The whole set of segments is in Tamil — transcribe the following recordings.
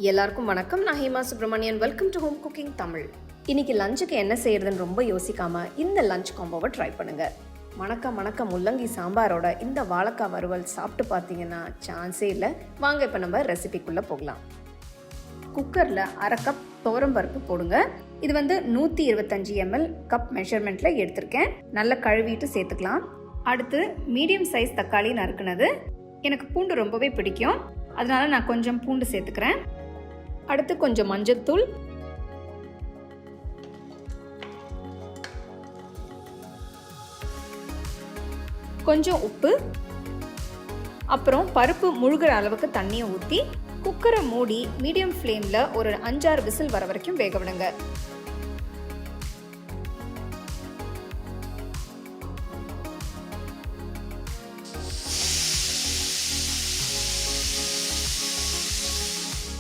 எல்லாருக்கும் வணக்கம். நான் Hema Subramanian. Welcome to home cooking Tamil. இன்னைக்கு லஞ்சுக்கு என்ன செய்யறதுன்னு ரொம்ப யோசிக்காம இந்த லஞ்ச் காம்போவை ட்ரை பண்ணுங்க. மணக்க முள்ளங்கி சாம்பாரோட இந்த வாழைக்காய் வறுவல் சாப்பிட்டு பார்த்தீங்கன்னா சான்ஸே இல்லை. வாங்க இப்போ நம்ம ரெசிபிக்குள்ளே போகலாம். குக்கரில் அரை கப் துவரம்பருப்பு போடுங்க. இது 125 ml கப் மெஷர்மெண்ட்டில் எடுத்திருக்கேன். நல்லா கழுவிட்டு சேர்த்துக்கலாம். அடுத்து மீடியம் சைஸ் தக்காளி நறுக்குனது. எனக்கு பூண்டு ரொம்பவே பிடிக்கும், அதனால நான் கொஞ்சம் பூண்டு சேர்த்துக்கிறேன். அடுத்து கொஞ்சம் மஞ்சள்தூள், கொஞ்சம் உப்பு, அப்புறம் பருப்பு முழுகிற அளவுக்கு தண்ணியை ஊற்றி குக்கரை மூடி மீடியம் ஃப்ளேமில் ஒரு 5-6 விசில் வர வரைக்கும் வேக விடுங்க.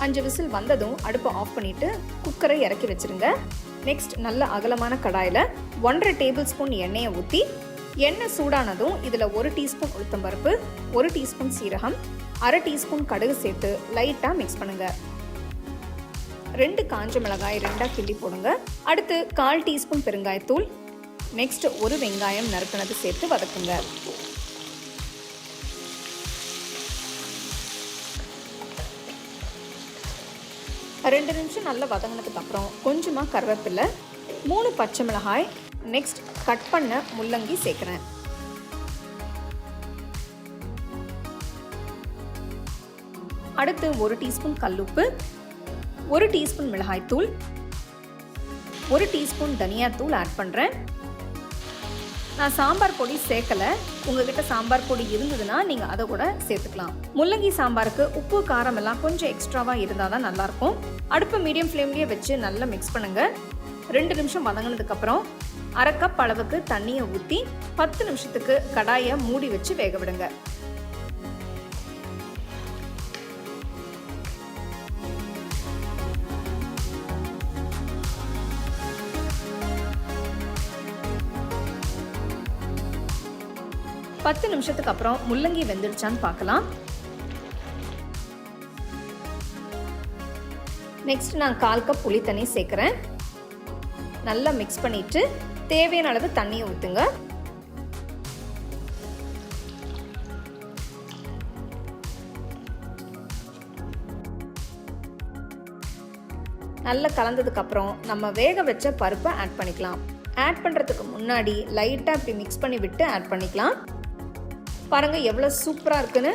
அஞ்சு விசில் வந்ததும் அடுப்பை ஆஃப் பண்ணிட்டு குக்கரை இறக்கி வச்சிருங்க. நெக்ஸ்ட் நல்ல அகலமான கடாயில் 1.5 டேபிள் ஸ்பூன் எண்ணெயை ஊற்றி எண்ணெய் சூடானதும் இதில் 1 டீஸ்பூன் உளுத்தம்பருப்பு, 1 டீஸ்பூன் சீரகம், அரை டீஸ்பூன் கடுகு சேர்த்து லைட்டாக மிக்ஸ் பண்ணுங்க. 2 காஞ்ச மிளகாய் 2 கிள்ளி போடுங்க. அடுத்து 1/4 டீஸ்பூன் பெருங்காயத்தூள், நெக்ஸ்ட் 1 வெங்காயம் நறுக்குனது சேர்த்து வதக்குங்க. 2 நிமிஷம் நல்லா வதங்கினதுக்கு அப்புறம் கொஞ்சமாக கருவேப்பிலை, 3 பச்சை மிளகாய், நெக்ஸ்ட் கட் பண்ண முள்ளங்கி சேர்க்குறேன். அடுத்து 1 டீஸ்பூன் கல்லுப்பு, 1 டீஸ்பூன் மிளகாய்த்தூள், 1 டீஸ்பூன் தனியாத்தூள் ஆட் பண்ணுறேன். நான் சாம்பார் பொடி சேர்க்கலை. உங்ககிட்ட சாம்பார் பொடி இருந்ததுன்னா நீங்கள் அதை கூட சேர்த்துக்கலாம். முள்ளங்கி சாம்பாருக்கு உப்பு காரம் எல்லாம் கொஞ்சம் எக்ஸ்ட்ராவாக இருந்தால் தான் நல்லாயிருக்கும். அடுப்பு மீடியம் ஃப்ளேம்லேயே வச்சு நல்லா மிக்ஸ் பண்ணுங்கள். 2 நிமிஷம் வதங்கினதுக்கப்புறம் அரை கப் அளவுக்கு தண்ணியை ஊற்றி 10 நிமிஷத்துக்கு கடாயை மூடி வச்சு வேக விடுங்க. பத்து நிமிஷத்துக்கு அப்புறம் முள்ளங்கி வெந்துடுச்சான்னு பார்க்கலாம். நெக்ஸ்ட் நான் 1/4 கப் புளி தண்ணி சேர்க்குறேன். நல்லா மிக்ஸ் பண்ணிட்டு தேவையான அளவு தண்ணியை ஊற்றுங்க. நல்லா கலந்ததுக்கு அப்புறம் நம்ம வேக வச்ச பருப்பை ஆட் பண்ணிக்கலாம். ஆட் பண்ணுறதுக்கு முன்னாடி லைட்டாக இப்படி மிக்ஸ் பண்ணி விட்டு ஆட் பண்ணிக்கலாம். பாருங்க எவ்வளோ சூப்பராக இருக்குன்னு.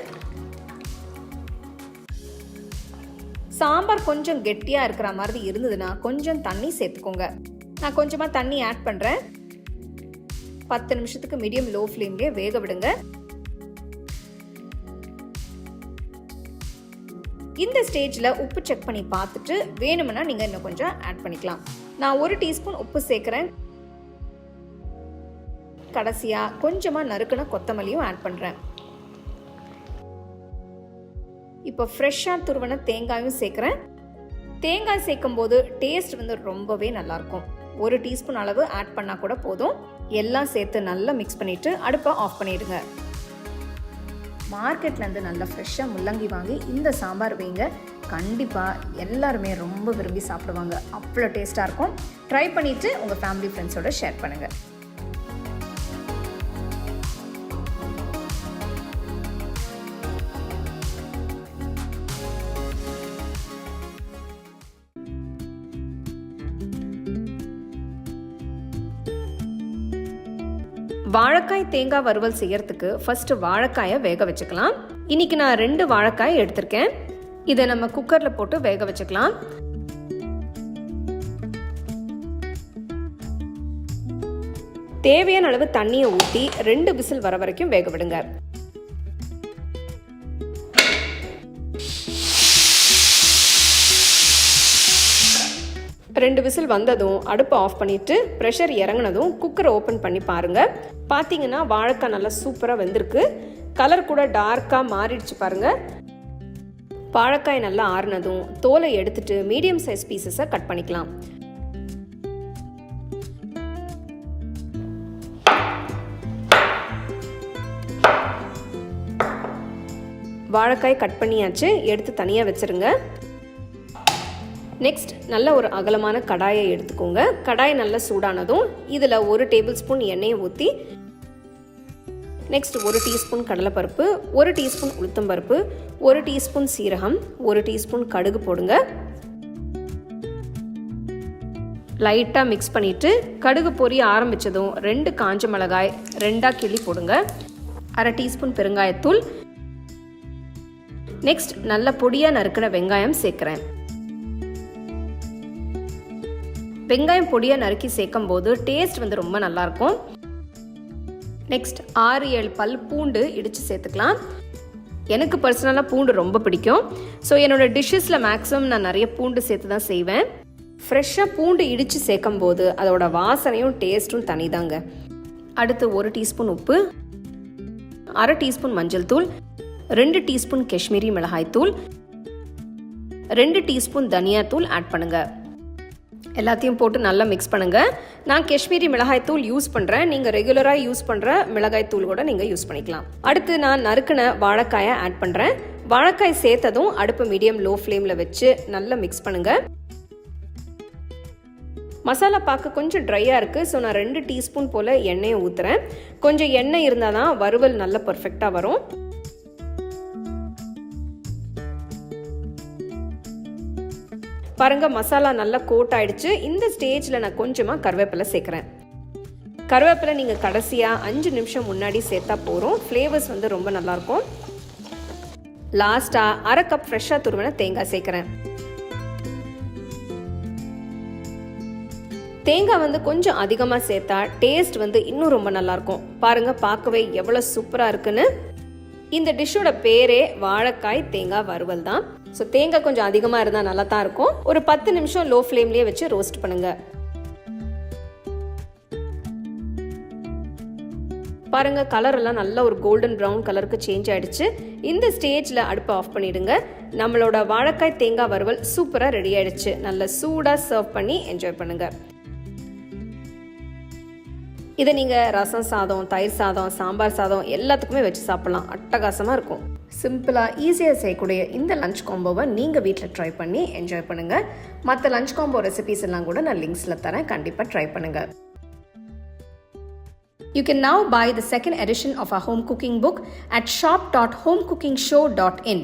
சாம்பார் கொஞ்சம் கெட்டியாக இருக்கிற மாதிரி இருந்ததுன்னா கொஞ்சம் தண்ணி சேர்த்துக்கோங்க. நான் கொஞ்சமாக தண்ணி ஆட் பண்ணுறேன். 10 நிமிஷத்துக்கு மீடியம் லோ ஃப்ளேம்லேயே வேக விடுங்க. இந்த ஸ்டேஜில் உப்பு செக் பண்ணி பார்த்துட்டு வேணும்னா நீங்கள் இன்னும் கொஞ்சம் ஆட் பண்ணிக்கலாம். நான் 1 டீஸ்பூன் உப்பு சேர்க்குறேன். கடைசியாக கொஞ்சமாக நறுக்குன கொத்தமல்லியும் ஆட் பண்ணுறேன். இப்போ ஃப்ரெஷ்ஷாக துருவன தேங்காயும் சேர்க்குறேன். தேங்காய் சேர்க்கும் போது டேஸ்ட் ரொம்பவே நல்லாயிருக்கும். 1 டீஸ்பூன் அளவு ஆட் பண்ணால் கூட போதும். எல்லாம் சேர்த்து நல்லா மிக்ஸ் பண்ணிவிட்டு அடுப்பை ஆஃப் பண்ணிவிடுங்க. மார்க்கெட்லேருந்து நல்லா ஃப்ரெஷ்ஷாக முள்ளங்கி வாங்கி இந்த சாம்பார் வைங்க. கண்டிப்பாக எல்லாருமே ரொம்ப விரும்பி சாப்பிடுவாங்க. அவ்வளோ டேஸ்ட்டாக இருக்கும். ட்ரை பண்ணிவிட்டு உங்கள் ஃபேமிலி ஃப்ரெண்ட்ஸோடு ஷேர் பண்ணுங்கள். வாழைக்காய் தேங்காய் வறுவல் செய்யறதுக்கு ஃபர்ஸ்ட் வாழைக்காயை வேக வச்சுக்கலாம். இன்னைக்கு நான் 2 வாழைக்காய் எடுத்திருக்கேன். இதை நம்ம குக்கரில் போட்டு வேக வச்சுக்கலாம். தேவையான அளவு தண்ணியை ஊற்றி 2 விசில் வர வரைக்கும் வேக விடுங்க. ரெண்டு விசில் வந்ததும் அடுப்பை ஆஃப் பண்ணிவிட்டு ப்ரெஷர் இறங்கினதும் குக்கரை ஓப்பன் பண்ணி பாருங்கள். பார்த்தீங்கன்னா வாழைக்காய் நல்லா சூப்பராக வெந்திருக்கு. கலர் கூட டார்க்காக மாறிடுச்சு பாருங்கள். வாழைக்காய் நல்லா ஆறுனதும் தோலை எடுத்துட்டு மீடியம் சைஸ் பீசஸை கட் பண்ணிக்கலாம். வாழைக்காய் கட் பண்ணியாச்சு, எடுத்து தனியாக வச்சுருங்க. நெக்ஸ்ட் நல்ல ஒரு அகலமான கடாயை எடுத்துக்கோங்க. கடாய் நல்லா சூடானதும் இதில் 1 டேபிள் ஸ்பூன் எண்ணெயை ஊற்றி நெக்ஸ்ட் 1 டீஸ்பூன் கடலைப்பருப்பு, 1 டீஸ்பூன் உளுத்தம்பருப்பு, 1 டீஸ்பூன் சீரகம், 1 டீஸ்பூன் கடுகு போடுங்க. லைட்டாக மிக்ஸ் பண்ணிவிட்டு கடுகு பொரிய ஆரம்பித்ததும் 2 காஞ்ச மிளகாய் 2ஆக கிள்ளி போடுங்க. 1/2 டீஸ்பூன் பெருங்காயத்தூள். நெக்ஸ்ட் நல்ல பொடியாக நறுக்கின வெங்காயம் சேர்க்குறேன். வெங்காயம் பொடியாக நறுக்கி சேர்க்கும் போது டேஸ்ட் வந்து ரொம்ப நல்லாயிருக்கும். நெக்ஸ்ட் 6-7 பல் பூண்டு இடித்து சேர்த்துக்கலாம். எனக்கு பர்சனலாக பூண்டு ரொம்ப பிடிக்கும். ஸோ என்னோடய டிஷ்ஷஸில் மேக்ஸிமம் நான் நிறைய பூண்டு சேர்த்து தான் செய்வேன். ஃப்ரெஷ்ஷாக பூண்டு இடித்து சேர்க்கும் போது அதோட வாசனையும் டேஸ்ட்டும் தனிதாங்க. அடுத்து 1 டீஸ்பூன் உப்பு, 1/2 டீஸ்பூன் மஞ்சள் தூள், 2 டீஸ்பூன் காஷ்மீரி மிளகாய் தூள், 2 டீஸ்பூன் தனியாத்தூள் ஆட் பண்ணுங்கள். எல்லாத்தையும் போட்டு நல்லா மிக்ஸ் பண்ணுங்கள். நான் காஷ்மீரி மிளகாய் தூள் யூஸ் பண்ணுறேன். நீங்கள் ரெகுலராக யூஸ் பண்ணுற மிளகாய் தூள் கூட நீங்கள் யூஸ் பண்ணிக்கலாம். அடுத்து நான் நறுக்கின வாழைக்காயை ஆட் பண்ணுறேன். வாழைக்காய் சேர்த்ததும் அடுப்பு மீடியம் லோ ஃப்ளேமில் வச்சு நல்லா மிக்ஸ் பண்ணுங்கள். மசாலா பார்க்க கொஞ்சம் ட்ரையாக இருக்குது. ஸோ நான் 2 டீஸ்பூன் போல் எண்ணெயை ஊற்றுறேன். கொஞ்சம் எண்ணெய் இருந்தால் தான் வறுவல் நல்லா பர்ஃபெக்டாக வரும். பாருங்க, மசாலா நல்லா கோட் ஆயிடுச்சு. இந்த ஸ்டேஜில் நான் கொஞ்சமாக கருவேப்பிலை சேர்க்குறேன். கருவேப்பிலை நீங்கள் கடைசியாக 5 நிமிஷம் முன்னாடி சேர்த்தா போகிறோம். ஃப்ளேவர்ஸ் வந்து ரொம்ப நல்லாயிருக்கும். லாஸ்ட்டாக 1/2 கப் ஃப்ரெஷ்ஷாக துருவின தேங்காய் சேர்க்குறேன். தேங்காய் வந்து கொஞ்சம் அதிகமாக சேர்த்தா டேஸ்ட் வந்து இன்னும் ரொம்ப நல்லாயிருக்கும். பாருங்கள், பார்க்கவே எவ்வளோ சூப்பராக இருக்குன்னு. இந்த டிஷ்ஷோட பேரே வாழைக்காய் தேங்காய் வறுவல் தான். ஸோ தேங்காய் கொஞ்சம் அதிகமாக இருந்தால் நல்லா தான் இருக்கும். ஒரு 10 நிமிஷம் லோ ஃப்ளேம்லேயே வச்சு ரோஸ்ட் பண்ணுங்கள். பாருங்கள், கலரெல்லாம் நல்ல ஒரு கோல்டன் ப்ரௌன் கலருக்கு சேஞ்ச் ஆகிடுச்சு. இந்த ஸ்டேஜில் அடுப்பை ஆஃப் பண்ணிவிடுங்க. நம்மளோட வாழைக்காய் தேங்காய் வறுவல் சூப்பராக ரெடி ஆகிடுச்சு. நல்ல சூடாக சர்வ் பண்ணி என்ஜாய் பண்ணுங்கள். இதை நீங்கள் ரசம் சாதம், தயிர் சாதம், சாம்பார் சாதம் எல்லாத்துக்குமே வச்சு சாப்பிட்லாம். அட்டகாசமாக இருக்கும். சிம்பிளாக ஈஸியாக செய்யக்கூடிய இந்த லஞ்ச் காம்போவை நீங்கள் வீட்டில் ட்ரை பண்ணி என்ஜாய் பண்ணுங்கள். மற்ற லஞ்ச் காம்போ ரெசிபீஸ் எல்லாம் கூட நான் லிங்க்ஸில் தரேன். கண்டிப்பாக ட்ரை பண்ணுங்கள். You can now buy the second edition of our home cooking book at shop.homecookingshow.in.